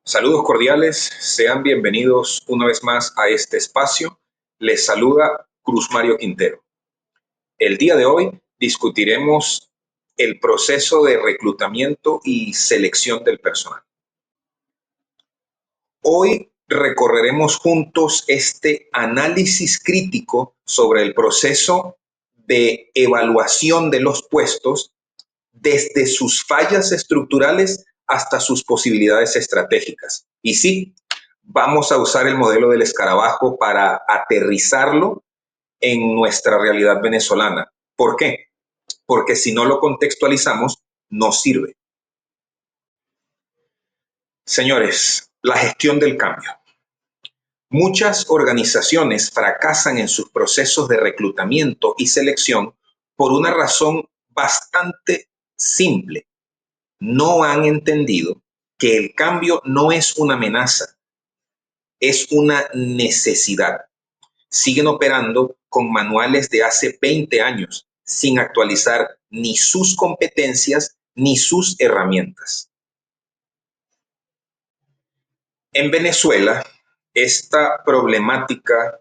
Saludos cordiales, sean bienvenidos una vez más a este espacio. Les saluda Cruz Mario Quintero. El día de hoy discutiremos el proceso de reclutamiento y selección del personal. Hoy recorreremos juntos este análisis crítico sobre el proceso de evaluación de los puestos desde sus fallas estructurales hasta sus posibilidades estratégicas. Y sí, vamos a usar el modelo del escarabajo para aterrizarlo en nuestra realidad venezolana. ¿Por qué? Porque si no lo contextualizamos, no sirve. Señores, la gestión del cambio. Muchas organizaciones fracasan en sus procesos de reclutamiento y selección por una razón bastante simple. No han entendido que el cambio no es una amenaza, es una necesidad. Siguen operando con manuales de hace 20 años, sin actualizar ni sus competencias ni sus herramientas. En Venezuela, esta problemática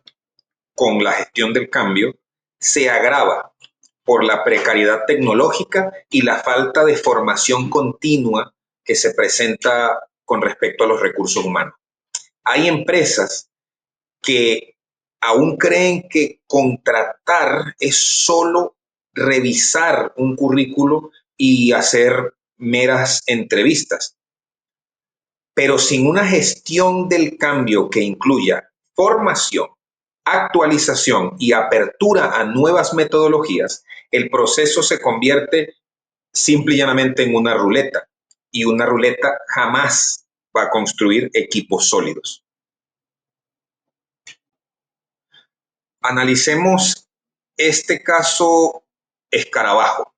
con la gestión del cambio se agrava por la precariedad tecnológica y la falta de formación continua que se presenta con respecto a los recursos humanos. Hay empresas que aún creen que contratar es solo revisar un currículo y hacer meras entrevistas, pero sin una gestión del cambio que incluya formación, actualización y apertura a nuevas metodologías, el proceso se convierte simple y llanamente en una ruleta, y una ruleta jamás va a construir equipos sólidos. Analicemos este caso escarabajo.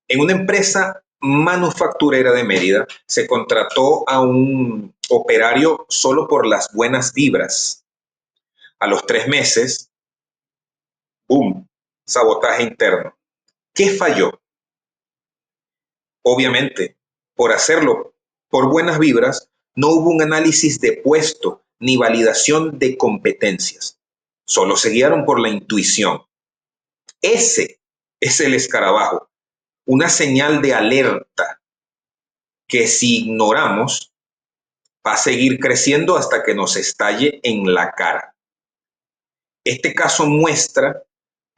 En una empresa manufacturera de Mérida se contrató a un operario solo por las buenas vibras. A los 3 meses, ¡boom!, sabotaje interno. ¿Qué falló? Obviamente, por hacerlo por buenas vibras, no hubo un análisis de puesto ni validación de competencias. Solo se guiaron por la intuición. Ese es el escarabajo, una señal de alerta que si ignoramos va a seguir creciendo hasta que nos estalle en la cara. Este caso muestra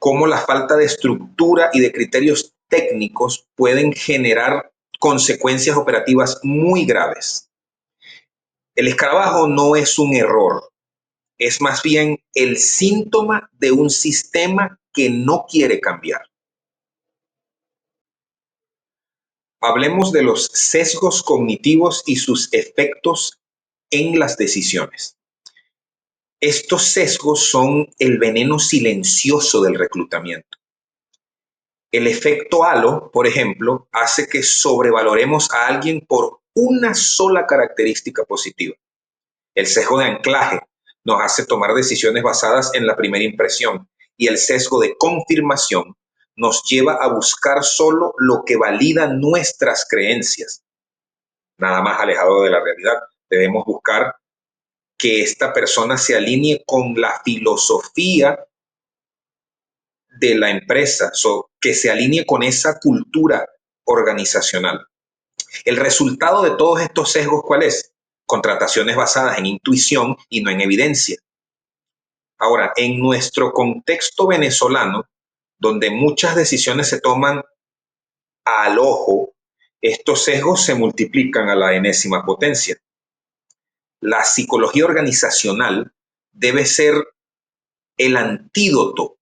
cómo la falta de estructura y de criterios técnicos pueden generar consecuencias operativas muy graves. El escarabajo no es un error, es más bien el síntoma de un sistema que no quiere cambiar. Hablemos de los sesgos cognitivos y sus efectos en las decisiones. Estos sesgos son el veneno silencioso del reclutamiento. El efecto halo, por ejemplo, hace que sobrevaloremos a alguien por una sola característica positiva. El sesgo de anclaje nos hace tomar decisiones basadas en la primera impresión, y el sesgo de confirmación nos lleva a buscar solo lo que valida nuestras creencias. Nada más alejado de la realidad. Debemos buscar que esta persona se alinee con la filosofía de la empresa, que se alinee con esa cultura organizacional. El resultado de todos estos sesgos, ¿cuál es? Contrataciones basadas en intuición y no en evidencia. Ahora, en nuestro contexto venezolano, donde muchas decisiones se toman al ojo, estos sesgos se multiplican a la enésima potencia. La psicología organizacional debe ser el antídoto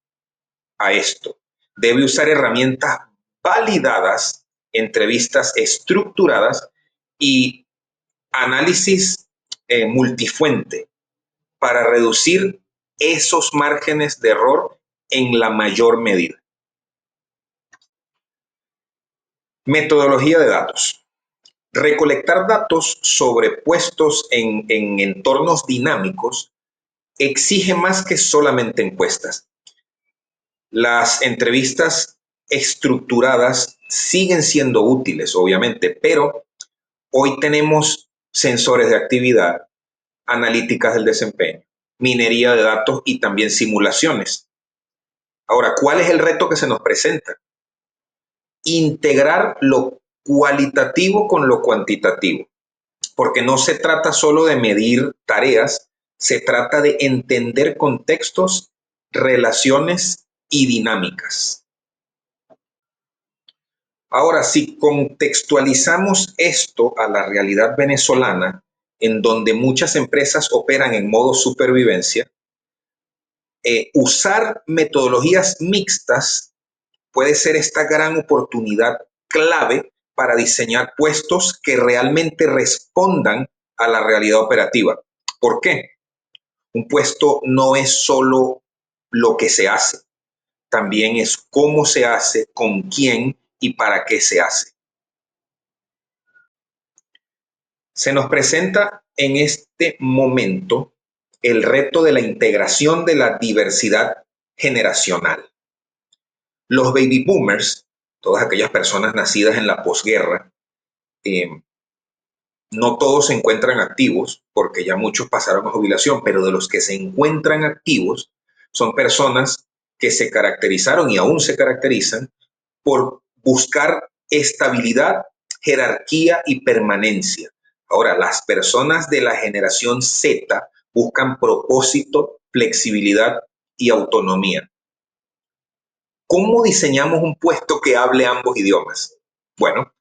a esto. Debe usar herramientas validadas, entrevistas estructuradas y análisis multifuente para reducir esos márgenes de error en la mayor medida. Metodología de datos. Recolectar datos sobre puestos en entornos dinámicos exige más que solamente encuestas. Las entrevistas estructuradas siguen siendo útiles, obviamente, pero hoy tenemos sensores de actividad, analíticas del desempeño, minería de datos y también simulaciones. Ahora, ¿cuál es el reto que se nos presenta? Integrar lo cualitativo con lo cuantitativo, porque no se trata solo de medir tareas, se trata de entender contextos, relaciones y dinámicas. Ahora, si contextualizamos esto a la realidad venezolana, en donde muchas empresas operan en modo supervivencia, usar metodologías mixtas puede ser esta gran oportunidad clave para diseñar puestos que realmente respondan a la realidad operativa. ¿Por qué? Un puesto no es solo lo que se hace, también es cómo se hace, con quién y para qué se hace. Se nos presenta en este momento el reto de la integración de la diversidad generacional. Los baby boomers, todas aquellas personas nacidas en la posguerra, eh, no todos se encuentran activos porque ya muchos pasaron a jubilación, pero de los que se encuentran activos son personas que se caracterizaron y aún se caracterizan por buscar estabilidad, jerarquía y permanencia. Ahora, las personas de la generación Z buscan propósito, flexibilidad y autonomía. ¿Cómo diseñamos un puesto que hable ambos idiomas? Bueno,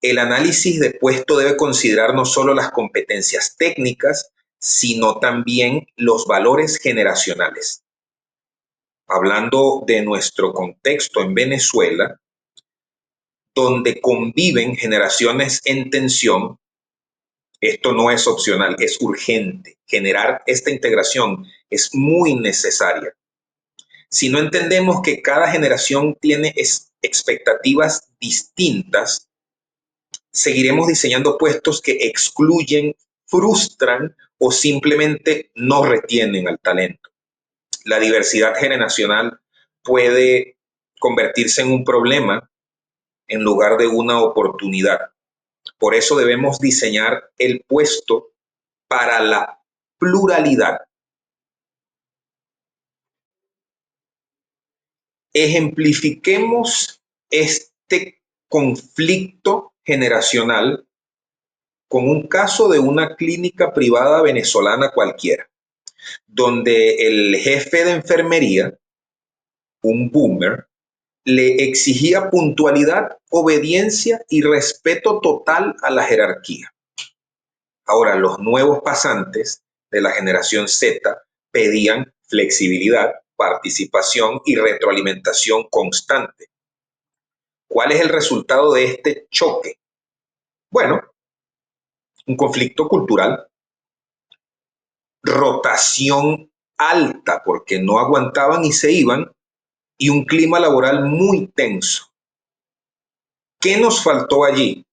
el análisis de puesto debe considerar no solo las competencias técnicas, sino también los valores generacionales. Hablando de nuestro contexto en Venezuela, donde conviven generaciones en tensión, esto no es opcional, es urgente. Generar esta integración es muy necesaria. Si no entendemos que cada generación tiene expectativas distintas, seguiremos diseñando puestos que excluyen, frustran o simplemente no retienen al talento. La diversidad generacional puede convertirse en un problema en lugar de una oportunidad. Por eso debemos diseñar el puesto para la pluralidad. Ejemplifiquemos este conflicto generacional con un caso de una clínica privada venezolana cualquiera, donde el jefe de enfermería, un boomer, le exigía puntualidad, obediencia y respeto total a la jerarquía. Ahora, los nuevos pasantes de la generación Z pedían flexibilidad, participación y retroalimentación constante. ¿Cuál es el resultado de este choque? Bueno, un conflicto cultural, rotación alta porque no aguantaban y se iban, y un clima laboral muy tenso. ¿Qué nos faltó allí?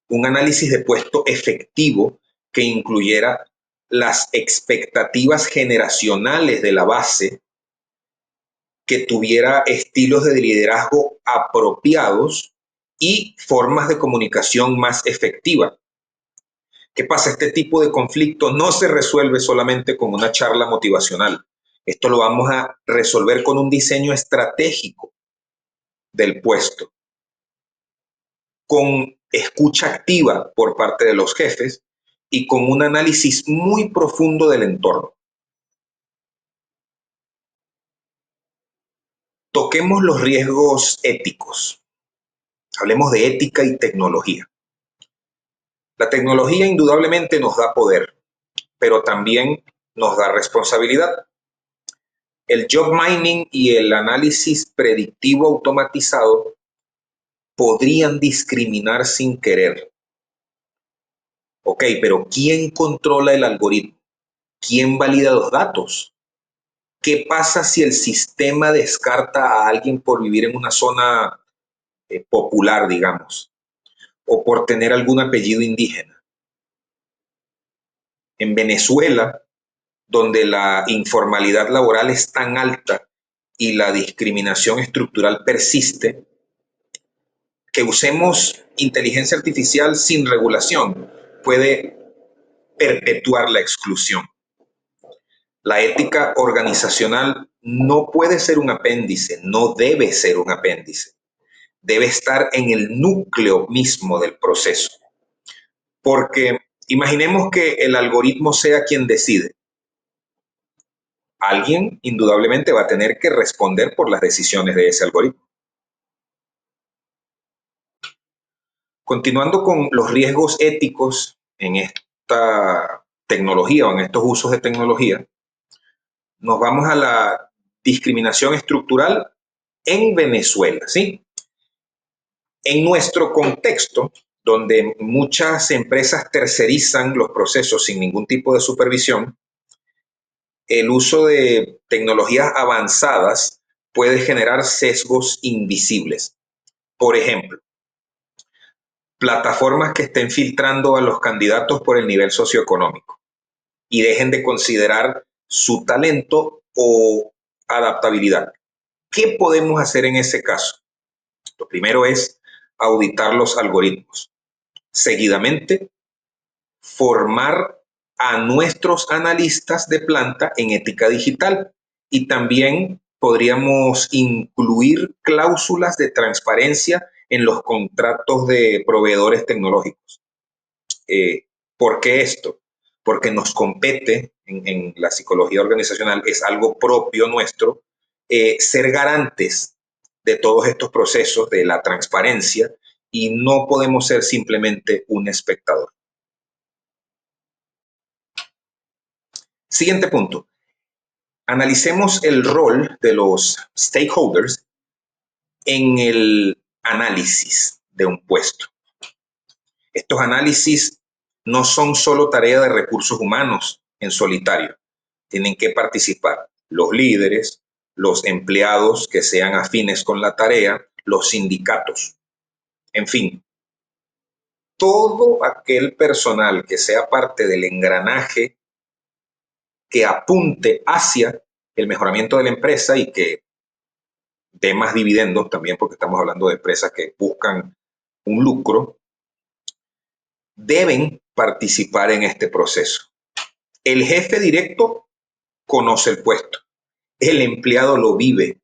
Un análisis de puesto efectivo que incluyera las expectativas generacionales de la base, que tuviera estilos de liderazgo apropiados y formas de comunicación más efectivas. ¿Qué pasa? Este tipo de conflicto no se resuelve solamente con una charla motivacional. Esto lo vamos a resolver con un diseño estratégico del puesto, con escucha activa por parte de los jefes y con un análisis muy profundo del entorno. Toquemos los riesgos éticos. Hablemos de ética y tecnología. La tecnología indudablemente nos da poder, pero también nos da responsabilidad. El job mining y el análisis predictivo automatizado podrían discriminar sin querer. Ok, pero ¿quién controla el algoritmo? ¿Quién valida los datos? ¿Qué pasa si el sistema descarta a alguien por vivir en una zona popular, digamos, o por tener algún apellido indígena? En Venezuela, donde la informalidad laboral es tan alta y la discriminación estructural persiste, que usemos inteligencia artificial sin regulación puede perpetuar la exclusión. La ética organizacional no puede ser un apéndice, no debe ser un apéndice. Debe estar en el núcleo mismo del proceso. Porque imaginemos que el algoritmo sea quien decide. Alguien indudablemente va a tener que responder por las decisiones de ese algoritmo. Continuando con los riesgos éticos en esta tecnología o en estos usos de tecnología, nos vamos a la discriminación estructural en Venezuela, ¿sí? En nuestro contexto, donde muchas empresas tercerizan los procesos sin ningún tipo de supervisión, el uso de tecnologías avanzadas puede generar sesgos invisibles. Por ejemplo, plataformas que estén filtrando a los candidatos por el nivel socioeconómico y dejen de considerar su talento o adaptabilidad. ¿Qué podemos hacer en ese caso? Lo primero es auditar los algoritmos. Seguidamente, formar a nuestros analistas de planta en ética digital y también podríamos incluir cláusulas de transparencia en los contratos de proveedores tecnológicos. ¿Por qué esto? Porque nos compete en la psicología organizacional, es algo propio nuestro, ser garantes de todos estos procesos, de la transparencia, y no podemos ser simplemente un espectador. Siguiente punto. Analicemos el rol de los stakeholders en el análisis de un puesto. Estos análisis no son solo tarea de recursos humanos en solitario. Tienen que participar los líderes, los empleados que sean afines con la tarea, los sindicatos. En fin, todo aquel personal que sea parte del engranaje que apunte hacia el mejoramiento de la empresa y que dé más dividendos también, porque estamos hablando de empresas que buscan un lucro, deben participar en este proceso. El jefe directo conoce el puesto, el empleado lo vive,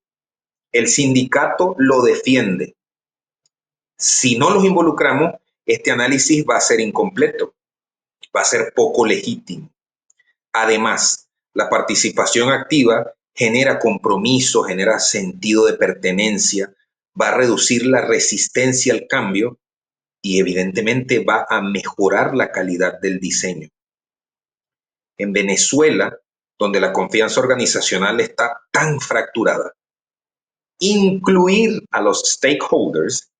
el sindicato lo defiende. Si no los involucramos, este análisis va a ser incompleto, va a ser poco legítimo. Además, la participación activa genera compromiso, genera sentido de pertenencia, va a reducir la resistencia al cambio y evidentemente va a mejorar la calidad del diseño. En Venezuela, donde la confianza organizacional está tan fracturada, incluir a los stakeholders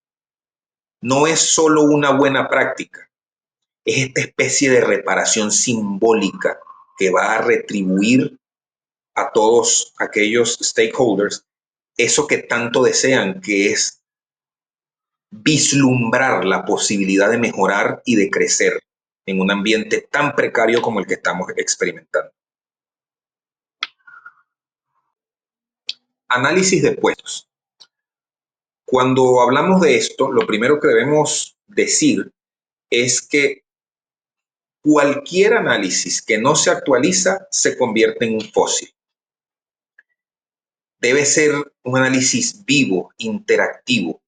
no es solo una buena práctica, es esta especie de reparación simbólica que va a retribuir a todos aquellos stakeholders eso que tanto desean, que es vislumbrar la posibilidad de mejorar y de crecer en un ambiente tan precario como el que estamos experimentando. Análisis de puestos. Cuando hablamos de esto, lo primero que debemos decir es que cualquier análisis que no se actualiza se convierte en un fósil. Debe ser un análisis vivo, interactivo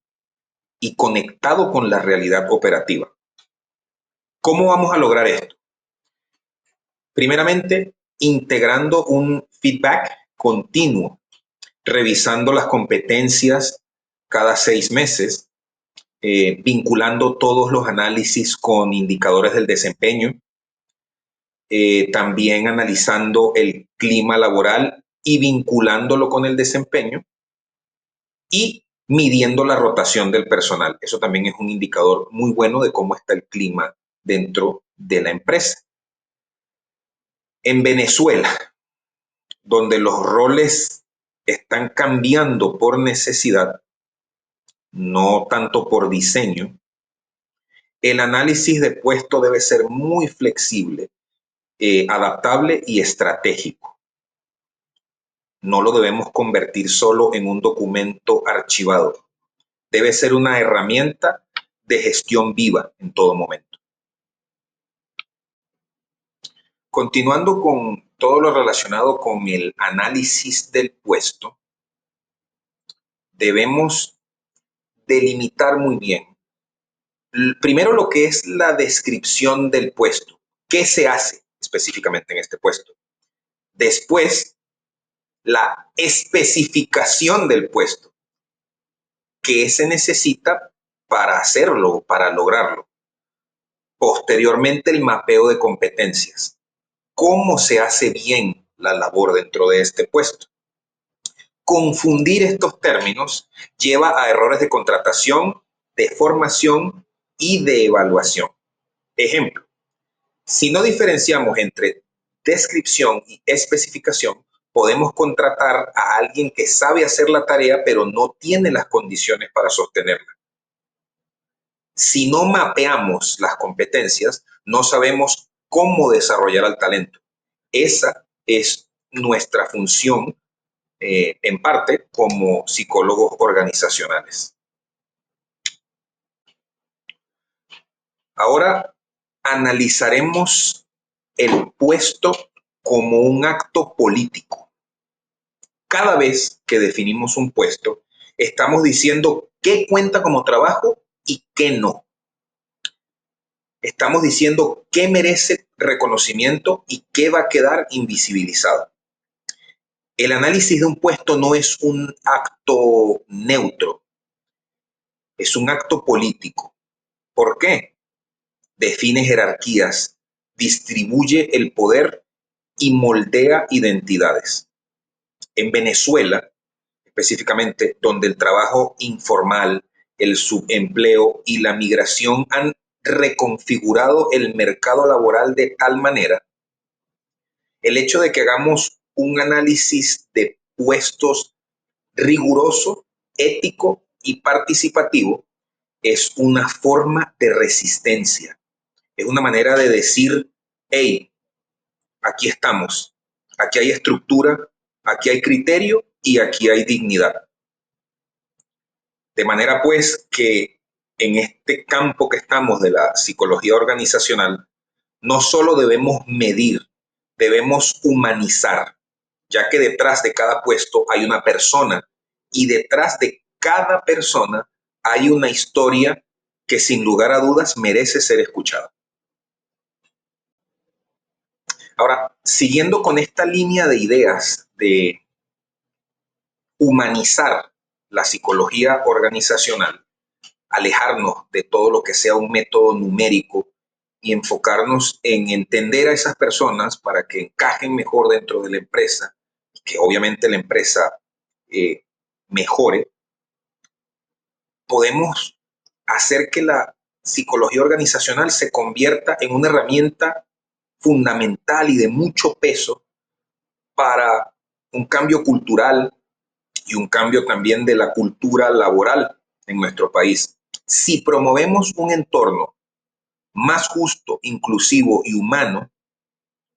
y conectado con la realidad operativa. ¿Cómo vamos a lograr esto? Primeramente, integrando un feedback continuo, revisando las competencias cada 6 meses, vinculando todos los análisis con indicadores del desempeño, también analizando el clima laboral y vinculándolo con el desempeño y midiendo la rotación del personal. Eso también es un indicador muy bueno de cómo está el clima dentro de la empresa. En Venezuela, donde los roles están cambiando por necesidad, no tanto por diseño, el análisis de puesto debe ser muy flexible, adaptable y estratégico. No lo debemos convertir solo en un documento archivado. Debe ser una herramienta de gestión viva en todo momento. Continuando con todo lo relacionado con el análisis del puesto, debemos delimitar muy bien. Primero, lo que es la descripción del puesto. ¿Qué se hace específicamente en este puesto? Después, la especificación del puesto. ¿Qué se necesita para hacerlo, para lograrlo? Posteriormente, el mapeo de competencias. ¿Cómo se hace bien la labor dentro de este puesto? Confundir estos términos lleva a errores de contratación, de formación y de evaluación. Ejemplo, si no diferenciamos entre descripción y especificación, podemos contratar a alguien que sabe hacer la tarea, pero no tiene las condiciones para sostenerla. Si no mapeamos las competencias, no sabemos cómo desarrollar al talento. Esa es nuestra función, en parte, como psicólogos organizacionales. Ahora analizaremos el puesto como un acto político. Cada vez que definimos un puesto, estamos diciendo qué cuenta como trabajo y qué no. Estamos diciendo qué merece reconocimiento y qué va a quedar invisibilizado. El análisis de un puesto no es un acto neutro, es un acto político. ¿Por qué? Define jerarquías, distribuye el poder y moldea identidades. En Venezuela, específicamente, donde el trabajo informal, el subempleo y la migración han reconfigurado el mercado laboral de tal manera, el hecho de que hagamos un análisis de puestos riguroso, ético y participativo es una forma de resistencia. Es una manera de decir, hey, aquí estamos, aquí hay estructura, aquí hay criterio y aquí hay dignidad. De manera pues que en este campo que estamos de la psicología organizacional, no solo debemos medir, debemos humanizar, ya que detrás de cada puesto hay una persona y detrás de cada persona hay una historia que sin lugar a dudas merece ser escuchada. Ahora, siguiendo con esta línea de ideas de humanizar la psicología organizacional, alejarnos de todo lo que sea un método numérico y enfocarnos en entender a esas personas para que encajen mejor dentro de la empresa y que obviamente la empresa mejore, podemos hacer que la psicología organizacional se convierta en una herramienta fundamental y de mucho peso para un cambio cultural y un cambio también de la cultura laboral en nuestro país. Si promovemos un entorno más justo, inclusivo y humano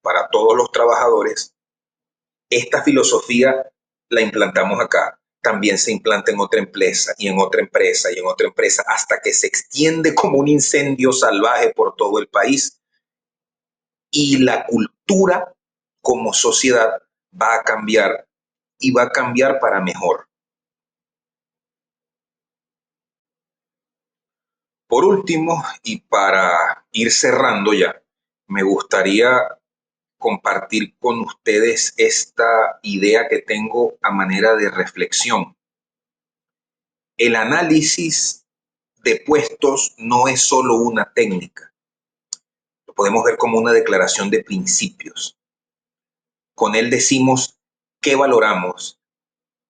para todos los trabajadores, esta filosofía la implantamos acá, también se implanta en otra empresa y en otra empresa y en otra empresa hasta que se extiende como un incendio salvaje por todo el país y la cultura como sociedad va a cambiar y va a cambiar para mejor. Por último, y para ir cerrando ya, me gustaría compartir con ustedes esta idea que tengo a manera de reflexión. El análisis de puestos no es solo una técnica, lo podemos ver como una declaración de principios. Con él decimos qué valoramos,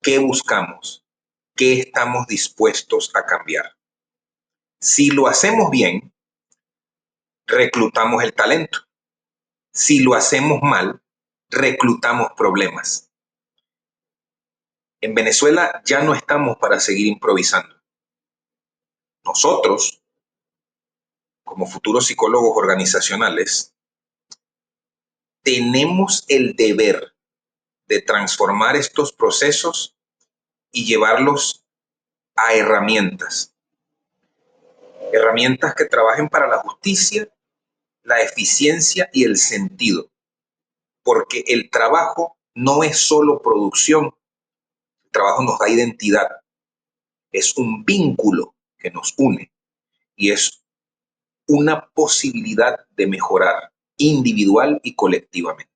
qué buscamos, qué estamos dispuestos a cambiar. Si lo hacemos bien, reclutamos el talento. Si lo hacemos mal, reclutamos problemas. En Venezuela ya no estamos para seguir improvisando. Nosotros, como futuros psicólogos organizacionales, tenemos el deber de transformar estos procesos y llevarlos a herramientas. Herramientas que trabajen para la justicia, la eficiencia y el sentido. porque el trabajo no es solo producción, el trabajo nos da identidad, es un vínculo que nos une y es una posibilidad de mejorar individual y colectivamente.